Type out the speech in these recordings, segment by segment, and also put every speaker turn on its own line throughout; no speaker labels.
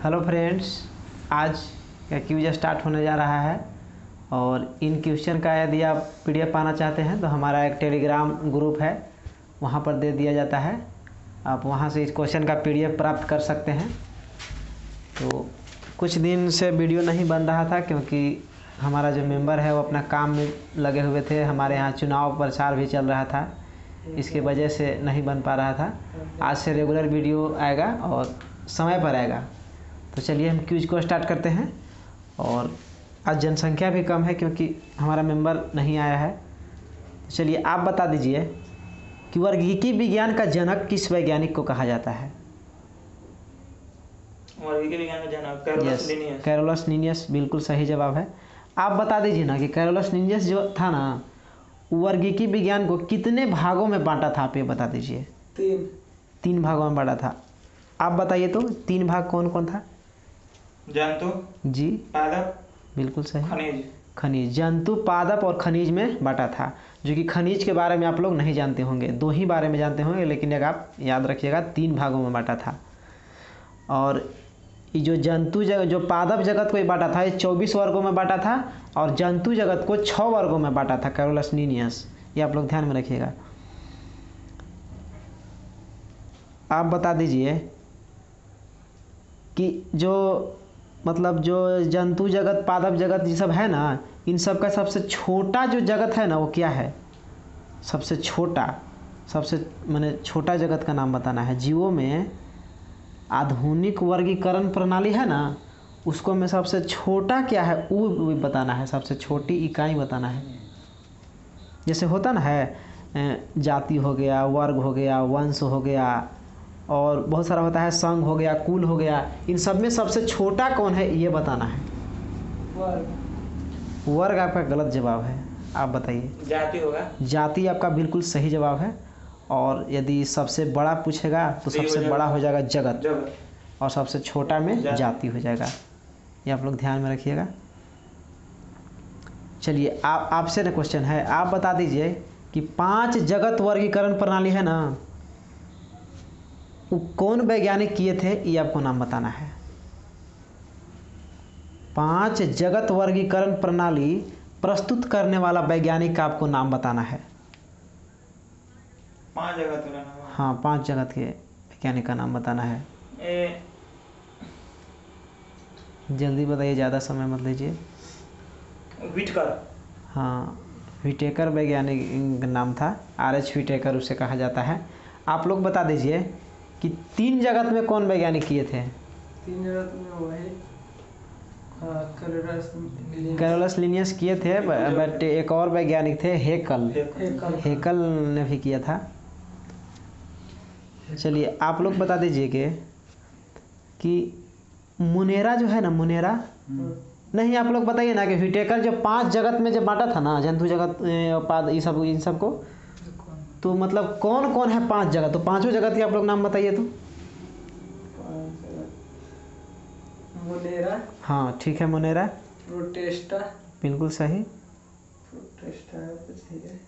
Hello friends, आज का cues start होने जा रहा है और इन क्वेश्चन का यदि आप पीडीएफ पाना चाहते हैं तो हमारा एक टेलीग्राम ग्रुप है, वहां पर दे दिया जाता है। आप वहां से इस क्वेश्चन का पीडीएफ प्राप्त कर सकते हैं। तो कुछ दिन से वीडियो नहीं बन रहा था क्योंकि हमारा जो मेंबर है वो अपना काम में लगे हुए थे। हमारे यहाँ चुनाव प्रचार भी चल रहा था, इसके वजह से नहीं बन पा रहा था। आज से रेगुलर वीडियो आएगा और समय पर आएगा। तो चलिए हम क्यूज को स्टार्ट करते हैं। और आज जनसंख्या भी कम है क्योंकि हमारा मेंबर नहीं आया है। तो चलिए आप बता दीजिए कि वर्गीकी विज्ञान का जनक किस वैज्ञानिक को कहा जाता है।
वर्गीकी विज्ञान का जनक कैरोलस लिनियस।
कैरोलस लिनियस बिल्कुल सही जवाब है। आप बता दीजिए ना कि कैरोलस लिनियस जो था ना, वर्गीकी विज्ञान को कितने भागों में बांटा था। आप ये बता दीजिए। तीन भागों में बांटा था। आप बताइए तो तीन भाग कौन कौन था।
जंतु
जी
पादप
बिल्कुल सही।
खनिज
जंतु पादप और खनिज में बांटा था, जो कि खनिज के बारे में आप लोग नहीं जानते होंगे, दो ही बारे में जानते होंगे, लेकिन एक आप याद रखिएगा तीन भागों में बांटा था। और ये जो जंतु जगत जो पादप जगत को बांटा था, ये 24 वर्गों में बांटा था और जंतु जगत को 6 वर्गों में बांटा था कैरोलस लिनियस। ये आप लोग ध्यान में रखिएगा। आप बता दीजिए कि जो मतलब जो जंतु जगत पादप जगत ये सब है ना, इन सब का सबसे छोटा जो जगत है ना वो क्या है। सबसे माने छोटा जगत का नाम बताना है। जीवों में आधुनिक वर्गीकरण प्रणाली है ना, उसको में सबसे छोटा क्या है वो बताना है। सबसे छोटी इकाई बताना है। जैसे होता ना है जाति हो गया, वर्ग हो गया, वंश हो गया और बहुत सारा होता है, संघ हो गया, कुल हो गया। इन सब में सबसे छोटा कौन है ये बताना है। वर्ग आपका गलत जवाब है। आप बताइए।
जाति होगा।
जाति आपका बिल्कुल सही जवाब है। और यदि सबसे बड़ा पूछेगा तो सबसे बड़ा हो जाएगा जगत और सबसे छोटा में जाति हो जाएगा। ये आप लोग ध्यान में रखिएगा। चलिए आपसे ना क्वेश्चन है। आप बता दीजिए कि 5 जगत वर्गीकरण प्रणाली है ना, वो कौन वैज्ञानिक किए थे, ये आपको नाम बताना है। 5 जगत वर्गीकरण प्रणाली प्रस्तुत करने वाला वैज्ञानिक का आपको नाम बताना है।
5 जगत वाला नाम।
हाँ, 5 जगत के वैज्ञानिक का नाम बताना है। जल्दी बताइए, ज़्यादा समय मत लीजिए।
व्हिटकर।
हाँ, व्हिटेकर वैज्ञानिक नाम था। आर.एच. व्हिटेकर उसे कहा जाता है। आप लोग बता दीजिए कि 3 जगत में कौन वैज्ञानिक किए थे।
3 जगत में वही
कैरोलस लिनियस किए थे, बट एक और वैज्ञानिक थे, हेकल ने भी किया था। चलिए आप लोग बता दीजिए कि मुनेरा जो है ना, मुनेरा नहीं, आप लोग बताइए ना कि व्हिटेकर जो 5 जगत में जब बांटा था ना, जंतु जगत पाद ये सब इन सब को, तो मतलब कौन कौन है 5 जगत। तो पांचों जगत के आप लोग नाम बताइए तो।
मुनेरा।
हाँ ठीक है, मुनेरा।
प्रोटेस्टा।
बिल्कुल सही।
प्रोटेस्टा कुछ है।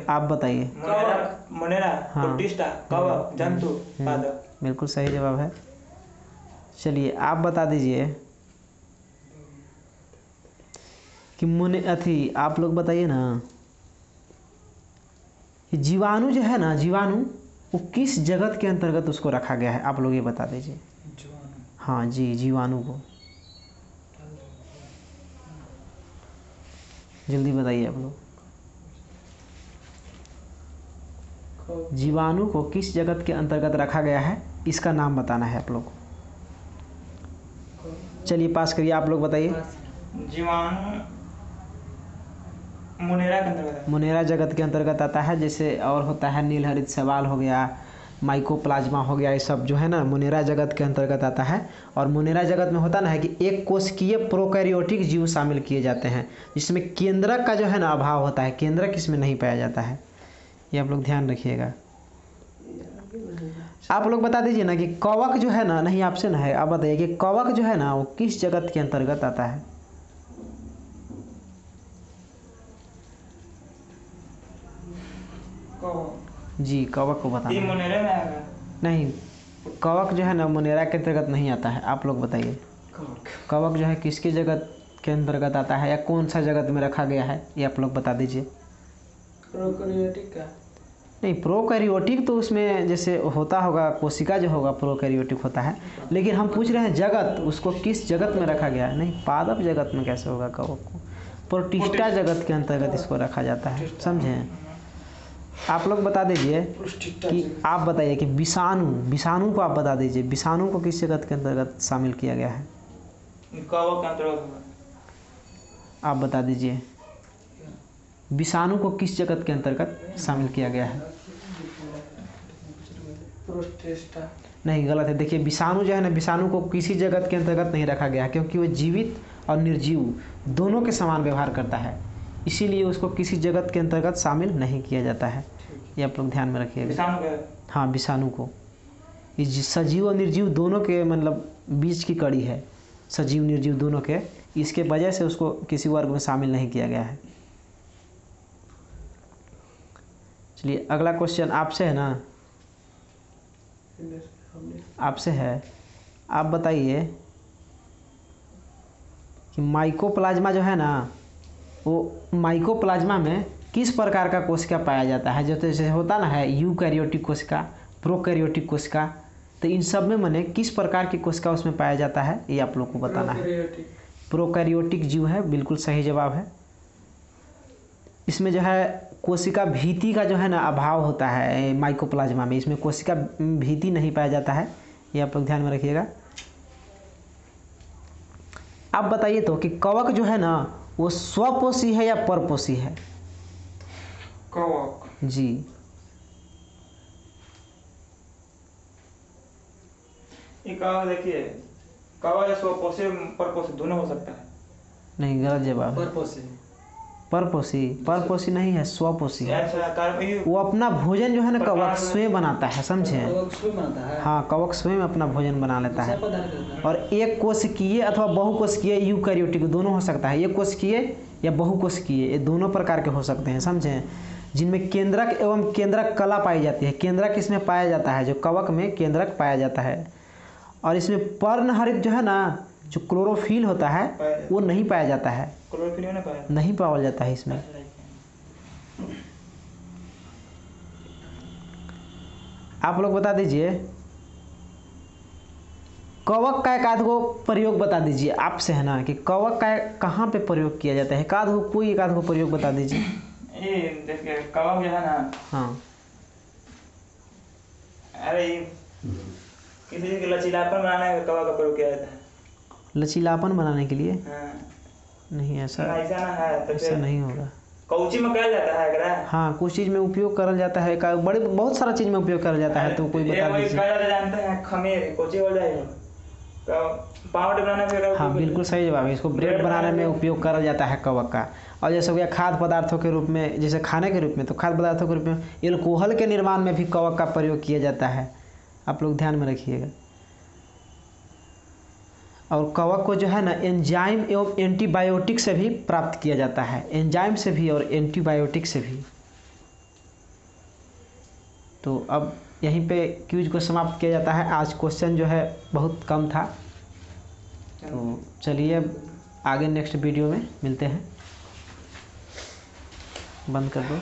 आप बताइए।
मुनेरा,
हाँ।
प्रोटेस्टा, कवक, जंतु, पादप।
बिल्कुल सही जवाब है। चलिए आप बता दीजिए कि आप लोग बताइए ना कि जीवाणु जो है ना, जीवाणु वो किस जगत के अंतर्गत उसको रखा गया है। आप लोग ये बता दीजिए। हाँ जी, जीवाणु को जल्दी बताइए आप लोग। जीवाणु को किस जगत के अंतर्गत रखा गया है, इसका नाम बताना है आप लोग को। चलिए पास करिए, आप लोग बताइए।
जीवाणु मुनेरा के अंतर्गत।
मुनेरा जगत के अंतर्गत आता है। जैसे और होता है नीलहरित शैवाल हो गया, माइकोप्लाज्मा हो गया, ये सब जो है ना मुनेरा जगत के अंतर्गत आता है। और मुनेरा जगत में होता ना है कि एक कोशिकीय प्रोकैरियोटिक जीव शामिल किए जाते हैं, जिसमें केंद्रक का जो है ना अभाव होता है। केंद्रक इसमें नहीं पाया जाता है। ये आप लोग ध्यान रखिएगा। आप लोग बता दीजिए ना कि कवक जो है ना, नहीं आपसे ना है, आप बताइए कि कवक जो है ना वो किस जगत के अंतर्गत आता है। जी कवक को बताना
ये
है।
मुनेरे में आएगा।
नहीं, कवक जो है ना मुनेरा के अंतर्गत नहीं आता है। आप लोग बताइए कवक जो है किसकी जगत के अंतर्गत आता है या कौन सा जगत में रखा गया है, ये आप लोग बता दीजिए।
प्रोकैरियोटिक का।
नहीं, प्रोकैरियोटिक तो उसमें जैसे होता होगा, कोशिका जो होगा प्रोकैरियोटिक होता है, लेकिन हम पूछ रहे हैं जगत, उसको किस जगत में रखा गया है। नहीं, पादप जगत में कैसे होगा कवक को, प्रोटिस्टा जगत के अंतर्गत इसको रखा जाता है, समझें। आप लोग बता दीजिए कि आप बताइए कि विषाणु को आप बता दीजिए, विषाणु को किस जगत के अंतर्गत शामिल किया गया है,
कवक के अंतर्गत होगा।
आप बता दीजिए विषाणु को किस जगत के अंतर्गत शामिल किया गया है।
प्रोटिस्टा।
नहीं, गलत है। देखिए विषाणु जो है ना, विषाणु को किसी जगत के अंतर्गत नहीं रखा गया है, क्योंकि वो जीवित और निर्जीव दोनों के समान व्यवहार करता है, इसीलिए उसको किसी जगत के अंतर्गत शामिल नहीं किया जाता है। ये आप लोग ध्यान में रखिएगा।
विषाणु का।
हाँ, विषाणु को सजीव और निर्जीव दोनों के मतलब बीच की कड़ी है, सजीव निर्जीव दोनों के, इसके वजह से उसको किसी वर्ग में शामिल नहीं किया गया है। चलिए अगला क्वेश्चन आपसे है ना, आपसे है। आप बताइए कि माइकोप्लाज्मा जो है ना, वो माइकोप्लाज्मा में किस प्रकार का कोशिका पाया जाता है। जैसे होता ना है यूकैरियोटिक कोशिका, प्रोकैरियोटिक कोशिका, तो इन सब में मैंने किस प्रकार की कोशिका उसमें पाया जाता है, ये आप लोग को बताना है। प्रोकैरियोटिक जीव है, बिल्कुल सही जवाब है। इसमें जो है कोशिका भीति का जो है ना अभाव होता है माइकोप्लाज्मा में, इसमें कोशिका भीति नहीं पाया जाता है, ये आप लोग ध्यान में रखिएगा। आप बताइए तो कि कवक जो है ना वो स्वपोषी है या परपोषी है।
कवक
जी,
ये कवक देखिए, कवक या स्वपोषी परपोषी दोनों हो सकता है।
नहीं, गलत जवाब है। परपोषी नहीं है, स्वपोषी है। वो अपना भोजन जो है ना कवक स्वयं बनाता है, समझे। हाँ, कवक स्वयं अपना भोजन बना लेता है। और एक कोशिकीय अथवा बहुकोशिकीय यूकैरियोटिक दोनों हो सकता है, एक कोशिकीय या बहुकोशिकीय, ये दोनों प्रकार के हो सकते हैं, समझे, जिनमें केंद्रक एवं केंद्रक कला पाई जाती है। केंद्रक इसमें पाया जाता है, जो कवक में केंद्रक पाया जाता है। और इसमें पर्णहरित जो है ना, जो क्लोरोफिल होता है वो नहीं पाया जाता है, नहीं पाया जाता है इसमें। आप लोग बता दीजिए कवक का एकाध गो प्रयोग बता दीजिए। आपसे है ना कि कवक का कहाँ पे प्रयोग किया जाता है, कोई एकाध गो प्रयोग बता दीजिए।
ये देखिए कवक जो है ना,
हाँ,
अरे किसी चीज के लचीलापन बनाने में कवक का प्रयोग किया जाता है।
लचीलापन बनाने के लिए?
हाँ।
नहीं, ऐसा
ऐसा ना है तो
ऐसा नहीं होगा।
कौची में किया जाता है अगर।
हाँ, कुछ चीज़ में उपयोग करल जाता है, बहुत सारा चीज़ में उपयोग करल जाता है, तो कोई बता दीजिए।
जानते हैं खमीर कोची हो जाएगा, तो पावडर बनाने में।
हाँ, बिल्कुल सही जवाब है। इसको ब्रेड बनाने में उपयोग करल जाता है कवक का। और जैसे हो गया खाद्य पदार्थों के रूप में, जैसे खाने के रूप में, तो खाद्य पदार्थों के रूप में एल्कोहल के निर्माण में भी कवक का प्रयोग किया जाता है, आप लोग ध्यान में रखिएगा। और कवक को जो है ना एंजाइम एवं एंटीबायोटिक से भी प्राप्त किया जाता है, एंजाइम से भी और एंटीबायोटिक से भी। तो अब यहीं पे क्विज को समाप्त किया जाता है। आज क्वेश्चन जो है बहुत कम था, तो चलिए अब आगे नेक्स्ट वीडियो में मिलते हैं। बंद कर दो।